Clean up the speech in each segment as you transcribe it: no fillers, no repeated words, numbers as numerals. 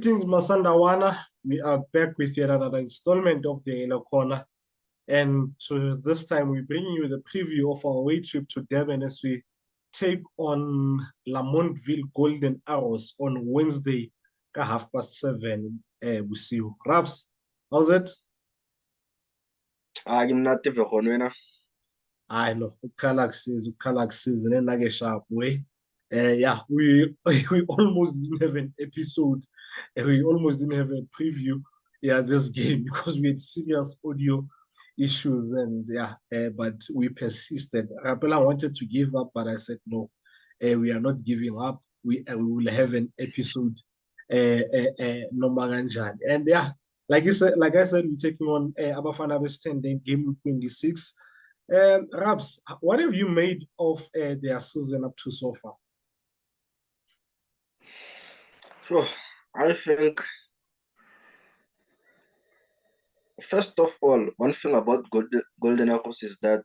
Greetings, Masandawana. We are back with yet another installment of the Yellow Corner. And so this time we bring you the preview of our away trip to Durban as we take on Lamontville Golden Arrows on Wednesday at 7:30. We see you. Raps, how's it? I'm not the one. I know. Ukalak season and nage sharp way. Yeah, we we almost didn't have an episode. We almost didn't have a preview. Yeah, this game because we had serious audio issues and yeah, but we persisted. Rapelang wanted to give up, but I said no. We are not giving up. We will have an episode. No maganjan. And yeah, like I said, we're taking on Abafana Bes'thende game 26. Rabs, what have you made of their season up to so far? So I think, first of all, one thing about Golden Arrows is that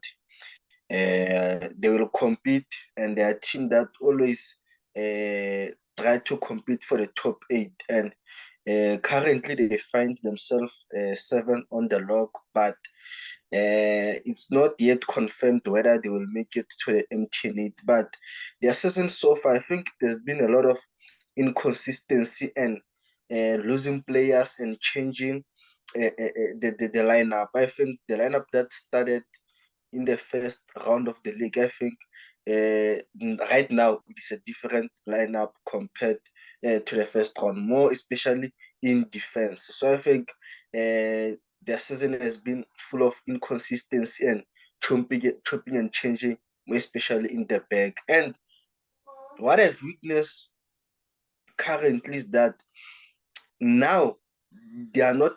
they will compete, and they are a team that always try to compete for the top 8. And currently, they find themselves 7 on the log, but it's not yet confirmed whether they will make it to the MT8. But their season so far, I think there's been a lot of inconsistency and losing players and changing the lineup. I think the lineup that started in the first round of the league, I think right now it's a different lineup compared to the first round, more especially in defense. So I think their season has been full of inconsistency and chopping and changing, more especially in the back. And what I've witnessed currently is that now they are no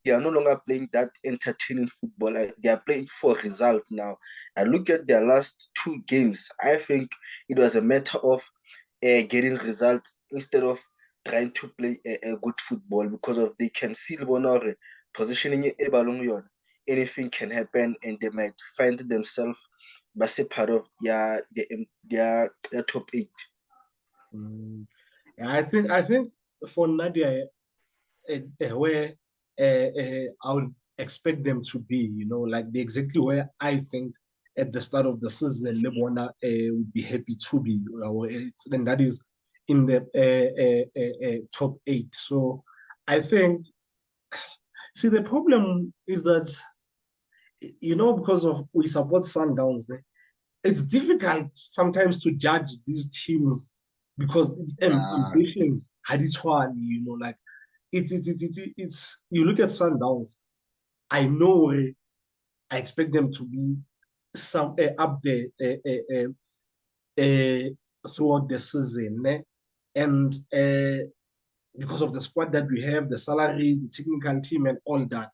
longer playing that entertaining football. They are playing for results now. I look at their last 2 games. I think it was a matter of getting results instead of trying to play a good football, because of they can see positioning anything can happen, and they might find themselves as a part of their top 8. I think for Nadia, where I would expect them to be, like exactly where I think at the start of the season, Lebona would be happy to be, and that is in the top 8. So I think, see, the problem is that, because of we support Sundowns, it's difficult sometimes to judge these teams because ambitions had each one, like it's you look at Sundowns. I know I expect them to be some up there throughout the season, and because of the squad that we have, the salaries, the technical team, and all that.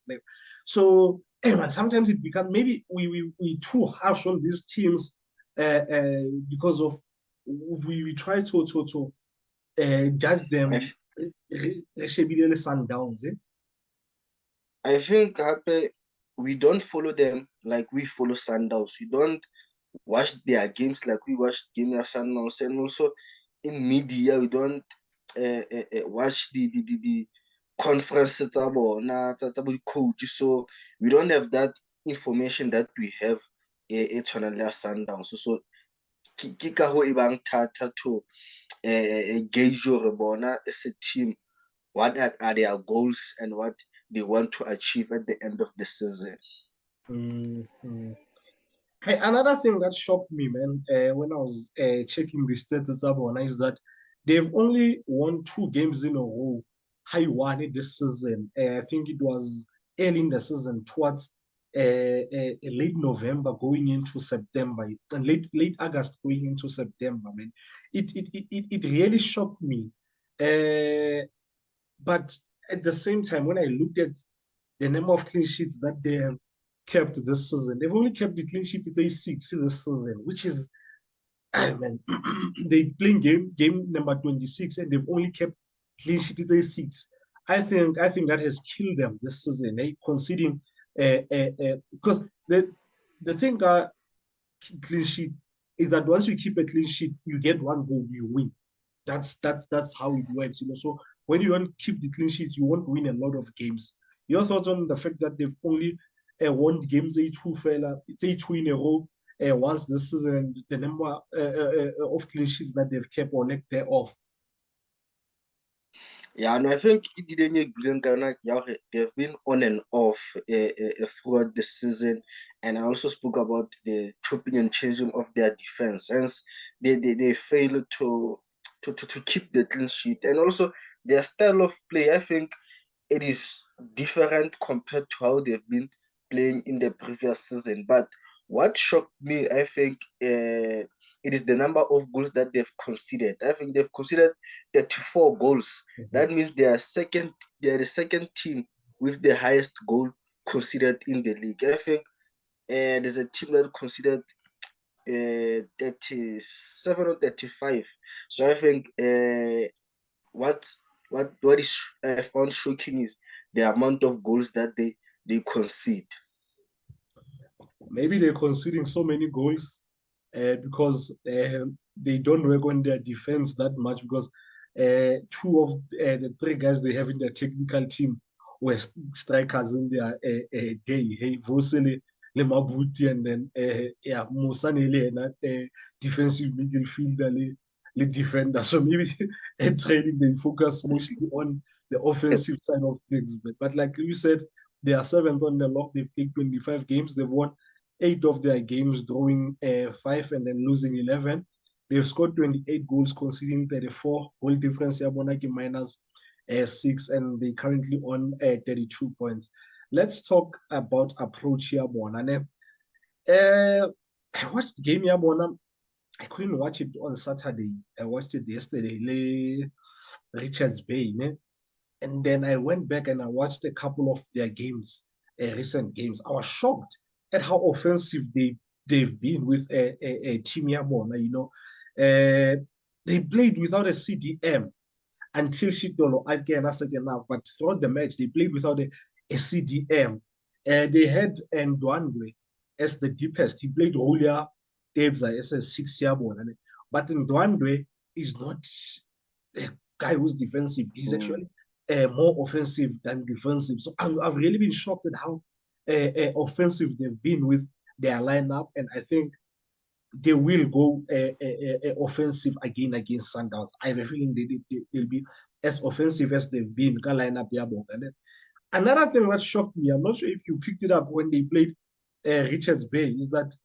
So sometimes it becomes maybe we too harsh on these teams because of we try to judge them. Sundowns, I think we don't follow them like we follow Sundowns. We don't watch their games like we watch game of Sundowns, and also in media we don't watch the conferences about coach. So we don't have that information that we have at Sundowns. So ke ka ho ibang thata to gauge your bona as a team, what are their goals and what they want to achieve at the end of the season. Mm-hmm. Hey, another thing that shocked me, man, when I was checking the stats is that they've only won 2 games in a row. High won it this season. I think it was early in the season, towards late November going into September, and late August going into September. Man, it really shocked me. But at the same time, when I looked at the number of clean sheets that they have kept this season, they've only kept the clean sheet, it's a 6 in this season, which is, man, they playing game number 26 and they've only kept clean sheet, it's a 6. I think that has killed them this season, conceding because the thing clean sheet is that once you keep a clean sheet, you get 1 goal, you win. That's how it works, So when you don't keep the clean sheets, you won't win a lot of games. Your thoughts on the fact that they've only won games it's a two in a row once this season, and the number of clean sheets that they've kept or lack thereof? Yeah, and I think they've been on and off throughout the season. And I also spoke about the chopping and changing of their defense. Hence, they fail to keep the clean sheet. And also their style of play, I think it is different compared to how they've been playing in the previous season. But what shocked me, I think, it is the number of goals that they've conceded. I think they've conceded 34 goals. That means they are second. They are the second team with the highest goal conceded in the league. I think there's a team that conceded 37 or 35. So I think what what is I found shocking is the amount of goals that they concede. Maybe they're conceding so many goals because they don't work on their defense that much, because two of the three guys they have in their technical team were strikers in their day. Hey, Vosele, Lemabuti, and then yeah, Musanele, and that defensive midfielder, le defender. So maybe training they focus mostly on the offensive side of things. But like you said, they are seventh on the log. They've played 25 games. They've won 8 of their games, drawing 5 and then losing 11. They've scored 28 goals, conceding 34. Goal difference, Yabonaki minus 6, and they currently on 32 points. Let's talk about approach here, Yabona. I watched the game, Yabona. I couldn't watch it on Saturday. I watched it yesterday, Richards Bay. Ne? And then I went back and I watched a couple of their games, recent games. I was shocked at how offensive they've been with a team Yabona. You know, they played without a CDM until Shitolo again a second half, but throughout the match they played without a CDM. They had Ndwandwe as the deepest. He played Julia Debza as a 6 Yabona, but Ndwandwe is not a guy who's defensive. He's actually more offensive than defensive. So I've really been shocked at how offensive they've been with their lineup, and I think they will go offensive again against Sundowns. I have a feeling they'll be as offensive as they've been. Lineup. Another thing that shocked me, I'm not sure if you picked it up when they played Richards Bay, is that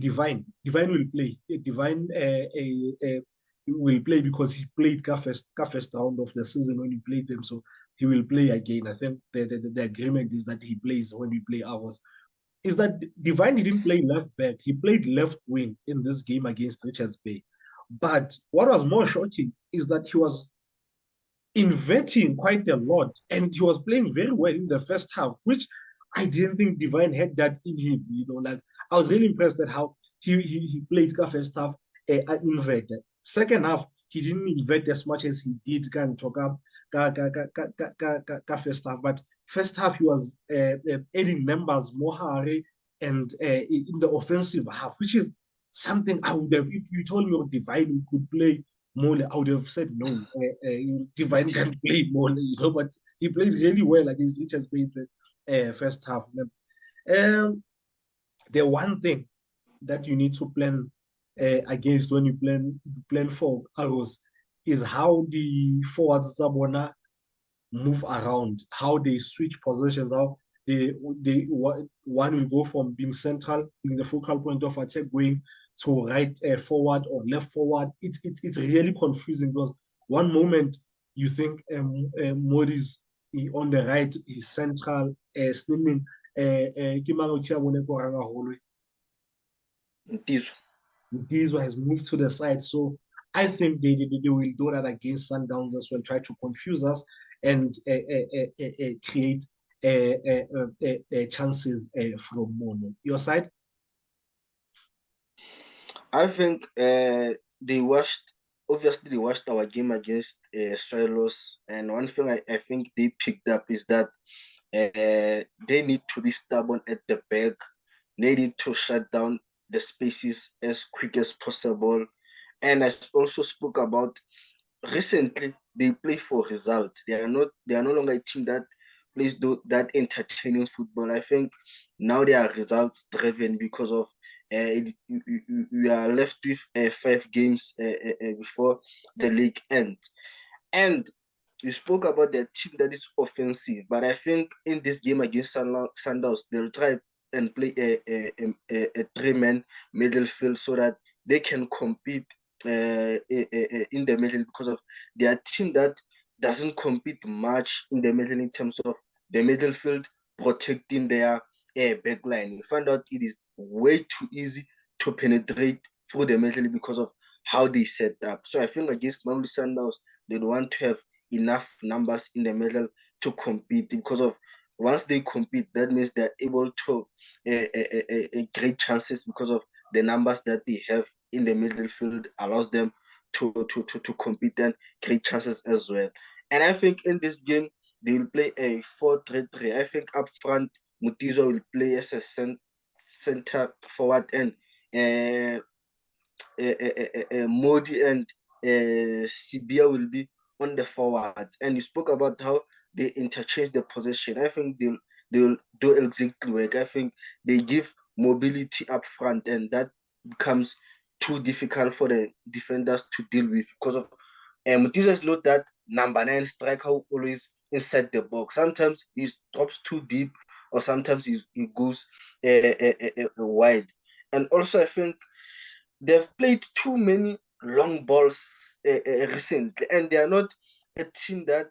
Divine will play. Divine will play because he played first round of the season when he played them, so he will play again. I think the agreement is that he plays when we play ours. Is that Divine didn't play left back, he played left wing in this game against Richards Bay. But what was more shocking is that he was inverting quite a lot, and he was playing very well in the first half, which I didn't think Divine had that in him. You know, like I was really impressed at how he played first half inverted. Second half, he didn't invert as much as he did can talk up first half. But first half he was adding numbers more hurry and in the offensive half, which is something I would have, if you told me Divine could play Mole, I would have said no. Divine can't play Mole, you know, but he played really well against Richards Bay first half. The one thing that you need to plan against when you plan for Arrows is how the forwards Zabona move around, how they switch positions, how one will go from being central, being the focal point of attack, going to right forward or left forward. It's really confusing because one moment you think Modi's on the right, he's central, Snilling, Gizo has moved to the side. So I think they will do that against Sundowns as well, try to confuse us and create chances from Mono. Your side? I think obviously they watched our game against Swallows, and one thing I think they picked up is that they need to be stubborn at the back. They need to shut down the spaces as quick as possible. And I also spoke about recently they play for results. They are no longer a team that plays that entertaining football. I think now they are results driven because of we are left with 5 games before the league ends. And you spoke about the team that is offensive, but I think in this game against Sundowns, they'll try and play a three-man midfield so that they can compete in the middle, because of their team that doesn't compete much in the middle in terms of the midfield protecting their back line. You find out it is way too easy to penetrate through the middle because of how they set up. So I think against Mamelodi Sundowns, they want to have enough numbers in the middle to compete, because of once they compete, that means they're able to great chances, because of the numbers that they have in the midfield allows them to compete and create chances as well. And I think in this game, they will play a 4-3-3. I think up front, Mutizo will play as a center forward, and uh, Modi and Sibia will be on the forwards. And you spoke about how they interchange the position. I think they'll do exactly work. I think they give mobility up front, and that becomes too difficult for the defenders to deal with, because of Mutiso is not that number 9 striker who always inside the box. Sometimes he drops too deep, or sometimes he goes wide. And also, I think they've played too many long balls recently, and they are not a team that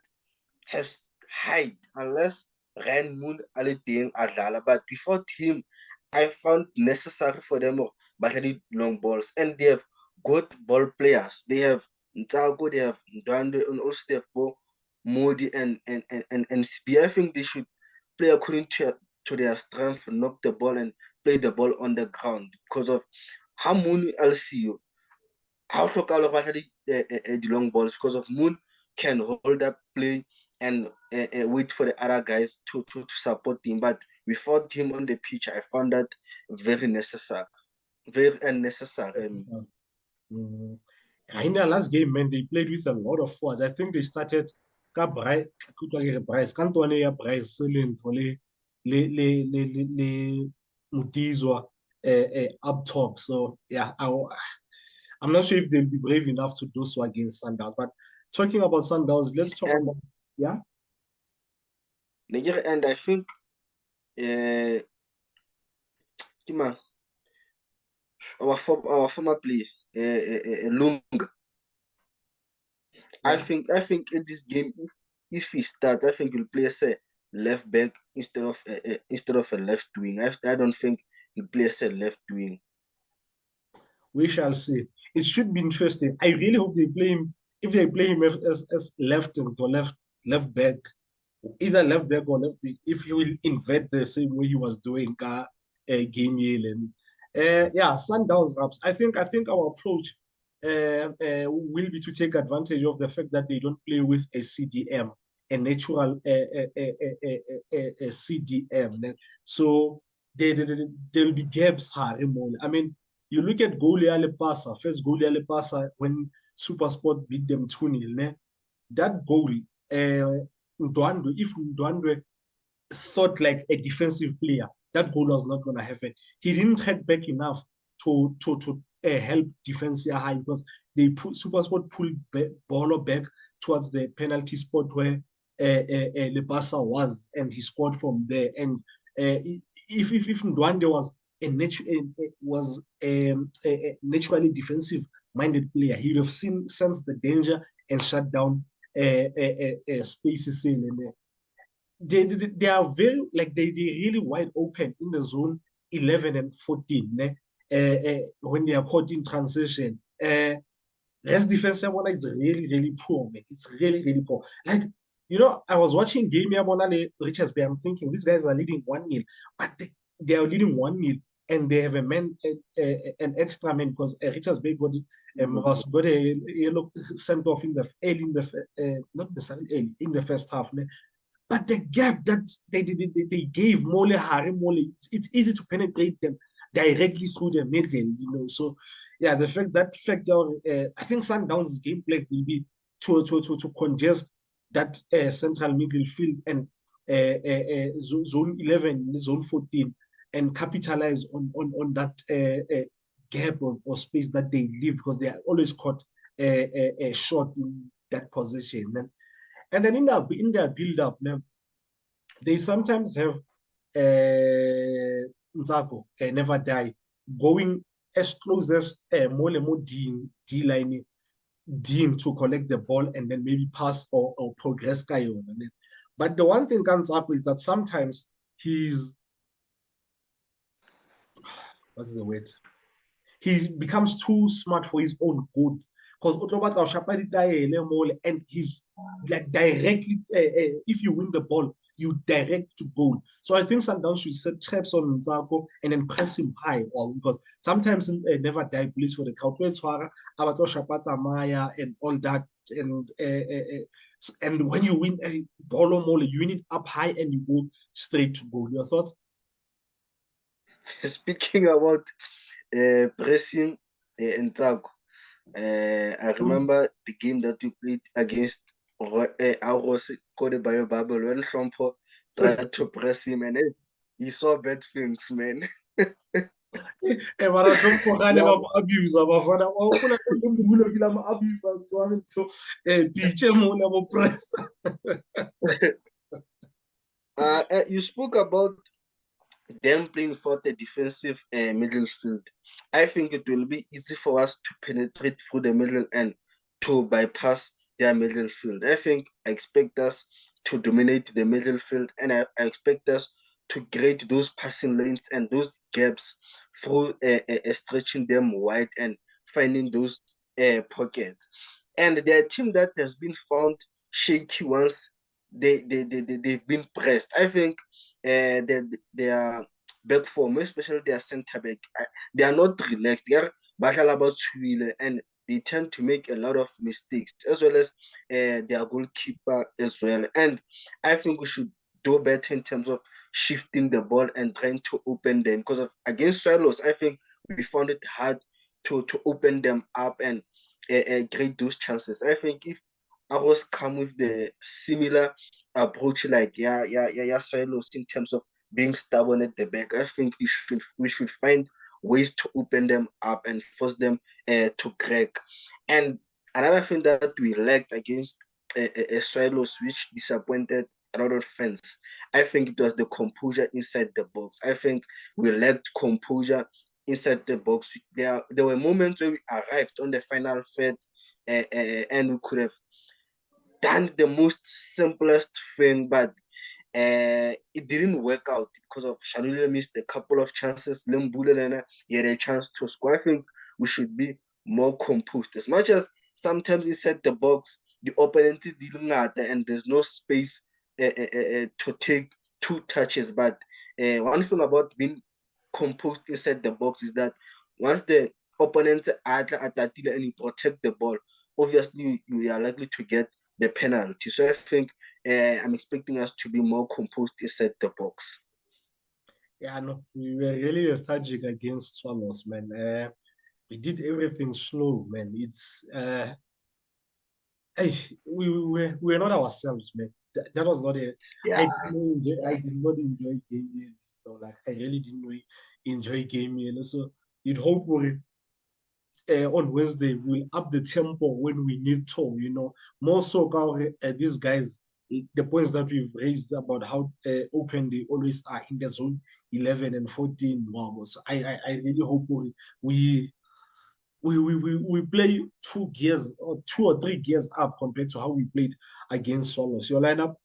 has height, unless Ryan Moon Alidin Adlala. But before him, I found necessary for them but long balls, and they have good ball players. They have Ntago, they have Ndwande, and also they have Modi and Spi. I think they should play according to their strength, knock the ball and play the ball on the ground, because of how Moon LCU, how Shokalo the long balls, because of Moon can hold up play and wait for the other guys to support him. But without him on the pitch, I found that very necessary, very unnecessary. Mm. In their last game, man, they played with a lot of forwards. I think they started ka Bryce, Cantone ya Bryce, le Mutizwa up top. So yeah, I'm not sure if they'll be brave enough to do so against Sundowns. But talking about Sundowns, let's talk about yeah. And I think our former player, Lung. Yeah. I think in this game, if he starts, I think he'll play as a left back instead of a left wing. I don't think he'll play as a left wing. We shall see. It should be interesting. I really hope they play him. If they play him as left and or left back, either left back or left wing, if he will invert the same way he was doing game and yeah, Sundowns Raps. I think our approach will be to take advantage of the fact that they don't play with a CDM, a natural CDM. So there'll be gaps. I mean, you look at goalie Alepasa, first goalie Alepasa when Supersport beat them 2-0. That goal, Ndwandwe, if Ndwandwe thought like a defensive player, that goal was not going to happen. He didn't head back enough to help defense high, because they Supersport pulled ball back towards the penalty spot where Lepasa was, and he scored from there. And if Ndwande was a naturally defensive minded player, he would have sensed the danger and shut down spaces in there. They are very like they really wide open in the zone 11 and 14 when they are caught in transition. Rest defense is really poor, man. It's really poor. Like, I was watching game Richards Bay. I'm thinking these guys are leading 1-0, but they are leading 1-0, and they have a man, an extra man, because Richards Bay got a yellow sent off in the early in the not necessarily early in the first half. But the gap that they gave Mole, it's easy to penetrate them directly through the middle, So yeah, the fact I think Sundowns' game plan will be to congest that central middle field and zone 11, zone 14, and capitalize on that gap or space that they leave, because they are always caught short in that position. And then in their build up, they sometimes have Nzako, never die, going as close as more D line Dean to collect the ball and then maybe pass or progress guy on it. But the one thing comes up is that sometimes he's what's the word? He becomes too smart for his own good. Because and he's like directly if you win the ball, you direct to goal. So I think Sundowns should set traps on Nzako and then press him high, or because sometimes never die police for the crowd. Maya and all that, and when you win a ball mole, you win it up high and you go straight to goal. Your thoughts? Speaking about pressing Nzako, I remember the game that we played against Aros Kodebayo Babel when Trompo tried to press him and he saw bad things, man. Mara Trompo gane ba mo abuse Abafana. Wa gopola ka le mohula ke la mo abuse jwang to pitche mo la mo press. You spoke about them playing for the defensive middle field. I think it will be easy for us to penetrate through the middle and to bypass their middle field. I expect us to dominate the middle field, and I expect us to create those passing lanes and those gaps through stretching them wide and finding those pockets. And they're a team that has been found shaky once they've been pressed. I think they are back form, especially their center back. They are not relaxed. They are battle about Swile, and they tend to make a lot of mistakes, as well as their goalkeeper as well. And I think we should do better in terms of shifting the ball and trying to open them. Because of against Swallows, I think we found it hard to open them up and create those chances. I think if Arrows come with the similar approach like Swallows in terms of being stubborn at the back, I think we should find ways to open them up and force them to crack. And another thing that we lacked against Swallows, which disappointed a lot of fans, I think it was the composure inside the box. I think we lacked composure inside the box. There were moments where we arrived on the final third and we could have done the most simplest thing, but it didn't work out because of Shalula missed a couple of chances. Lembula he had a chance to score. I think we should be more composed. As much as sometimes inside the box, the opponent is dealing at and there's no space to take two touches. But one thing about being composed inside the box is that once the opponents are atatile and you protect the ball, obviously you are likely to get the penalty. So I think I'm expecting us to be more composed inside the box. Yeah, no, we were really lethargic against Swallows, man. We did everything slow, man. It's we were not ourselves, man. That was not a. Yeah. I did not enjoy gaming. Like I really didn't enjoy gaming. And so you'd hope we on Wednesday we'll up the tempo when we need to. More so, these guys. The points that we've raised about how open they always are in the zone 11 and 14. Wow. So I really hope we play 2 or 3 gears up compared to how we played against Swallows. Your lineup?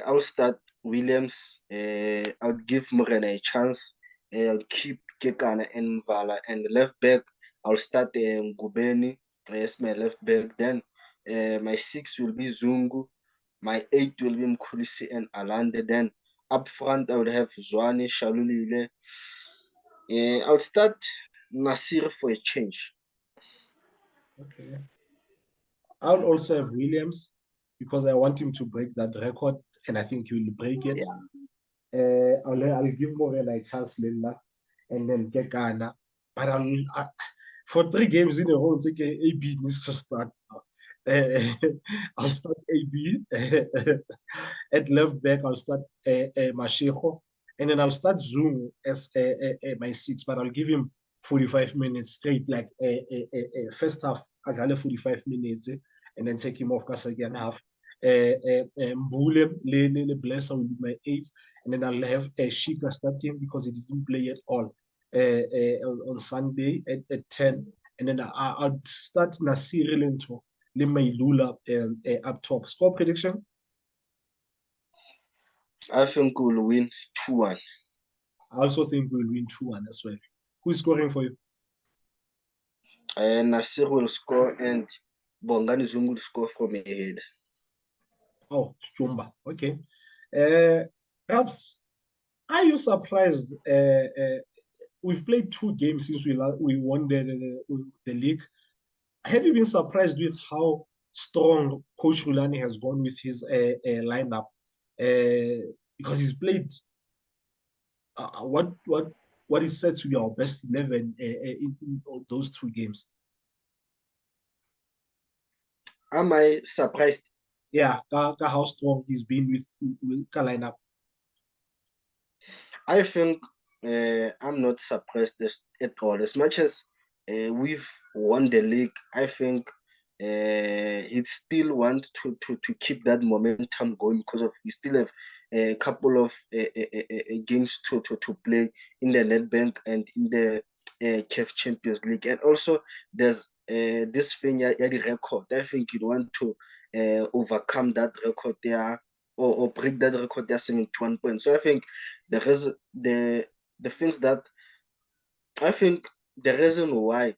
I'll start Williams. I'll give Morena a chance. I'll keep Kekana and Mvala. And left back, I'll start Ngubeni as my left back. Then my 6 will be Zungu. My 8 will be Mkulisi and Alande. Then up front, I would have Zwane, Shalulile. I'll start Nasir for a change. Okay. I'll also have Williams because I want him to break that record, and I think he will break it. Yeah. I'll give Morena a chance, Lilla, and then Kekana. But for 3 games in a row, it's okay, AB needs to start. I'll start AB at left back. I'll start Mashiko, and then I'll start Zoom as my six, but I'll give him 45 minutes straight, like first half. I'll have 45 minutes, and then take him off for second half. Mbule, Bless, I will be my eight, and then I'll have Shika starting because he didn't play at all on Sunday at 10. And then I'll start Nasiri Lento, Lemailula up top. Score prediction? I think we'll win 2-1. I also think we'll win 2-1 as well. Who's scoring for you? Nasir will score and Bongani Zungu will score from ahead. Oh, Chumba. Okay. Perhaps, are you surprised? We've played 2 games since we won the league. Have you been surprised with how strong Coach Rulani has gone with his lineup? Because he's played what is said to be our best 11 in those 2 games. Am I surprised? Yeah, how strong he's been with the lineup. I think I'm not surprised at all. As much as we've won the league, I think he still want to keep that momentum going because of we still have a couple of games to play in the Nedbank and in the CAF Champions League, and also there's this thing the record. I think you want to overcome that record there or break that record there 71 points. So I think the things that I think the reason why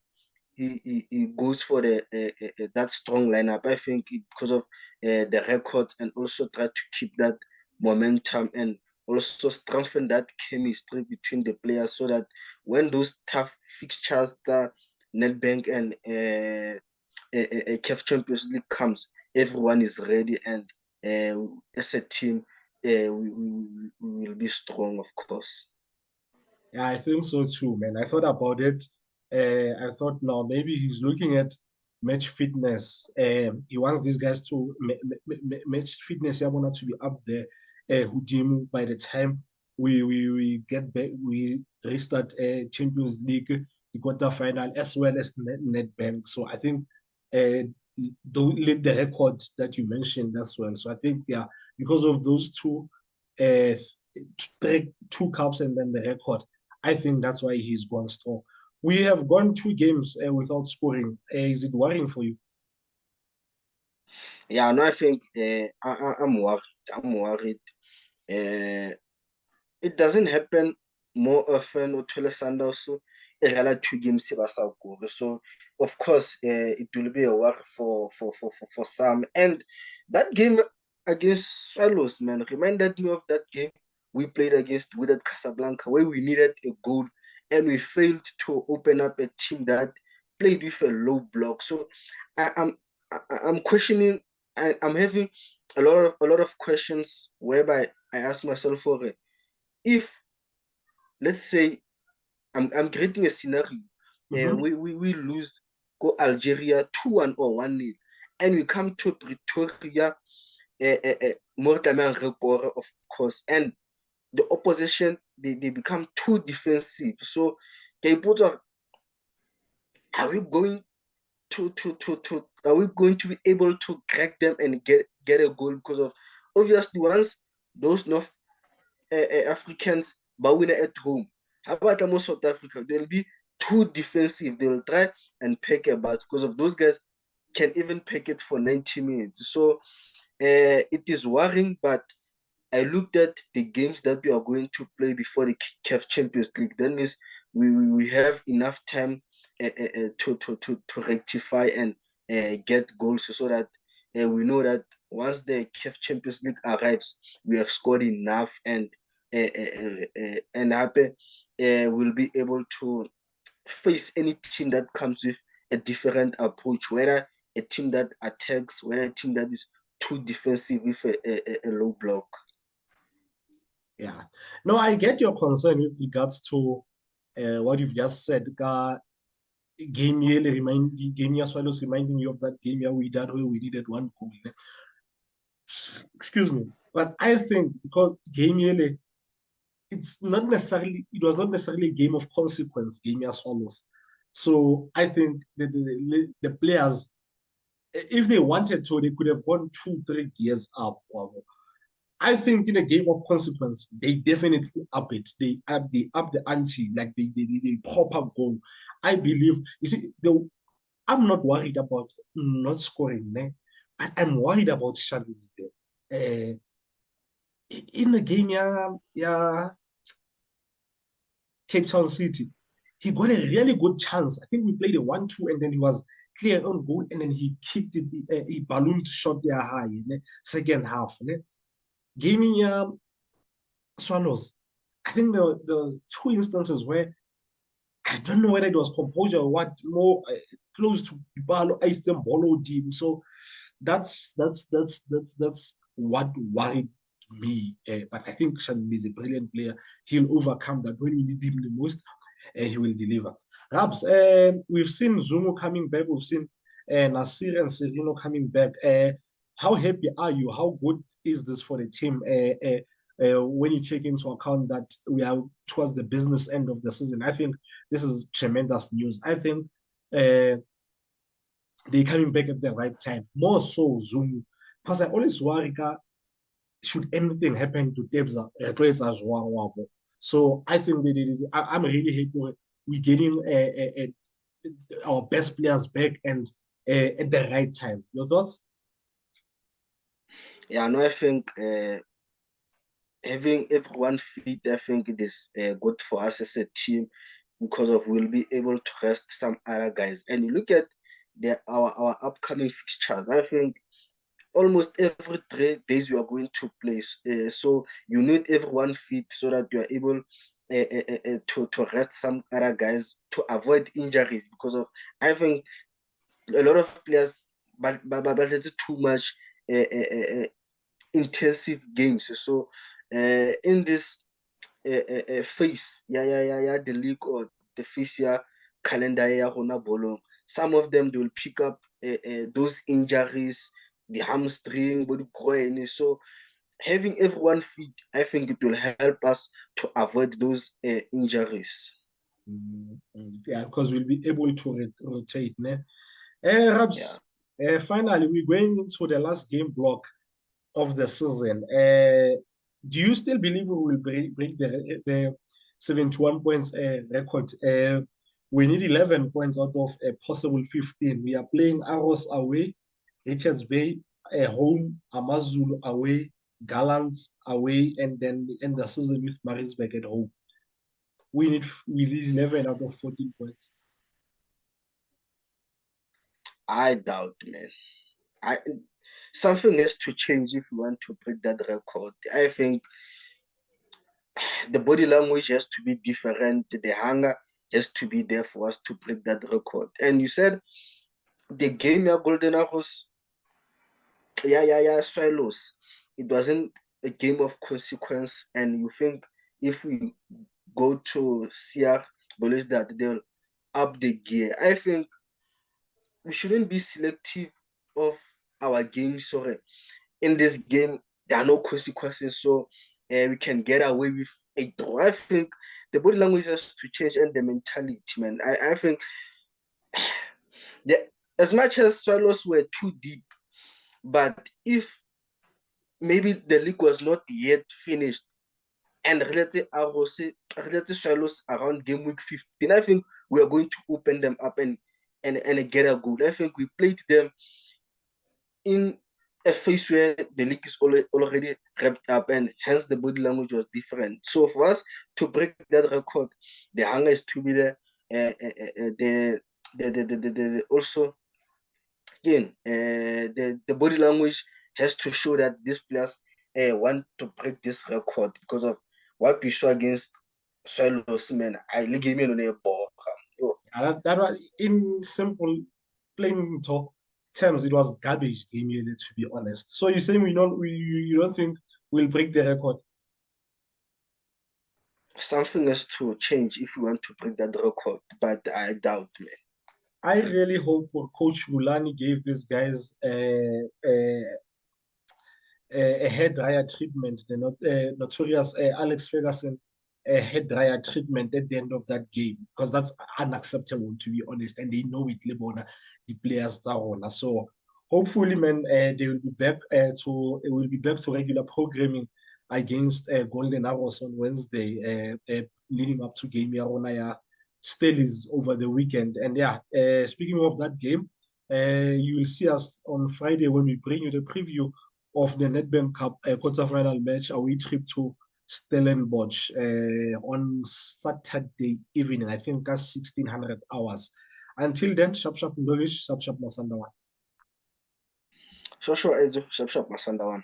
he goes for the that strong lineup, I think because of the records and also try to keep that momentum and also strengthen that chemistry between the players so that when those tough fixtures that Nedbank and CAF Champions League comes, everyone is ready and as a team we will be strong, of course. Yeah, I think so too, man. I thought about it. I thought now maybe he's looking at match fitness. He wants these guys to match fitness. I want to be up there. Hudimu by the time we get back, we restart Champions League, the quarter final as well as Nedbank. So I think the record that you mentioned as well. So I think yeah, because of those uh, 2 cups and then the record. I think that's why he's gone strong. We have gone 2 games without scoring. Is it worrying for you? Yeah, no, I think I'm worried. I'm worried. It doesn't happen more often or Sundowns a 2 games so of course it will be a worry for some. And that game against Swallows, man, reminded me of that game we played against Wydad Casablanca where we needed a goal and we failed to open up a team that played with a low block. So I'm questioning. I'm having a lot of questions whereby I ask myself for it. If let's say I'm creating a scenario, we lose go Algeria 2-1 or 1-0, and we come to Pretoria, more record, of course, and the opposition they become too defensive. So they put are we going to are we going to be able to crack them and get a goal? Because of obviously once those North Africans but win at home. How about most South Africa? They'll be too defensive. They'll try and pack a bus because of those guys can even pack it for 90 minutes. So it is worrying, but I looked at the games that we are going to play before the CAF Champions League. That means we have enough time to rectify and get goals so that we know that once the CAF Champions League arrives, we have scored enough and happy will be able to face any team that comes with a different approach, whether a team that attacks, whether a team that is too defensive with a low block. Yeah. No, I get your concern with regards to what you've just said. game year Swallows reminding you of that game year we did where we needed one goal. Excuse me. But I think because game year, it was not necessarily a game of consequence, game year Swallows. So I think that the players, if they wanted to, they could have gone 2, 3 gears up. I think in a game of consequence, they definitely up it. They up the ante, like they proper goal. I believe, you see, I'm not worried about not scoring, but I'm worried about struggling. Uh, in the game, yeah, Cape Town City, he got a really good chance. I think we played a 1-2, and then he was clear on goal, and then he kicked it, he ballooned shot there high, second half. Gaming Swallows, I think the two instances where I don't know whether it was composure or what, more close to Balo, iced them, bolo team. So that's what worried me. But I think Shannon is a brilliant player. He'll overcome that when we need him the most. He will deliver. Rabs, we've seen Zumo coming back. We've seen Nasir and Serino coming back. How happy are you? How good is this for the team? When you take into account that we are towards the business end of the season, I think this is tremendous news. I think they're coming back at the right time. More so Zoom, because I always worry, should anything happen to Tebza, so I think I'm really happy we're getting our best players back and at the right time. Your thoughts? Yeah, no, I think having everyone fit, I think it is good for us as a team because of we'll be able to rest some other guys. And you look at our upcoming fixtures. I think almost every 3 days you are going to play. So you need everyone fit so that you are able to rest some other guys to avoid injuries because of I think a lot of players but too much intensive games. So in this phase, the league or the phase year calendar ya rona bolong, some of them they will pick up those injuries, the hamstring, body groin. So having everyone fit, I think it will help us to avoid those injuries. Yeah, because we'll be able to rotate. Yeah. Rabs, finally, we're going into the last game block of the season. Do you still believe we will break the 71 points record? We need 11 points out of a possible 15. We are playing Arrows away, Richards Bay home, Amazulu away, Gallants away, and then end the season with Maritzburg at home. We need 11 out of 14 points. I doubt, man. Something has to change if we want to break that record. I think the body language has to be different. The hunger has to be there for us to break that record. And you said the game ya Golden Arrows, Swallows. It wasn't a game of consequence. And you think if we go to Sierra Bolis that they'll up the gear. I think we shouldn't be selective of our games. Sorry, in this game there are no consequences, so we can get away with a draw. I think the body language has to change and the mentality, man. I think as much as Swallows were too deep, but if maybe the league was not yet finished and related Swallows around game week 15, I think we are going to open them up and get a goal. I think we played them in a phase where the league is already wrapped up and hence the body language was different. So for us to break that record, the hunger is to be there. Also again, the body language has to show that these players want to break this record because of what we saw against Swallows, man. I league him on a ball. That was in simple, plain talk terms, it was garbage game unit, to be honest. So you're saying you don't think we'll break the record? Something has to change if we want to break that record, but I doubt, man. I really hope Coach Rulani gave these guys a hair dryer treatment, the notorious Alex Ferguson hair dryer treatment at the end of that game, because that's unacceptable, to be honest, and they know it, Lebona, the players are. So hopefully, man, they will be back to regular programming against Golden Arrows on Wednesday, leading up to game Yarona Stellies over the weekend. And yeah, speaking of that game, you will see us on Friday when we bring you the preview of the Nedbank Cup quarterfinal match, away trip to Stellenbosch on Saturday evening. I think that's 1600 hours. Until then, sharp sharp Ndorish, sharp sharp Masandawan. Sure, Ezo, sharp, Masandawan.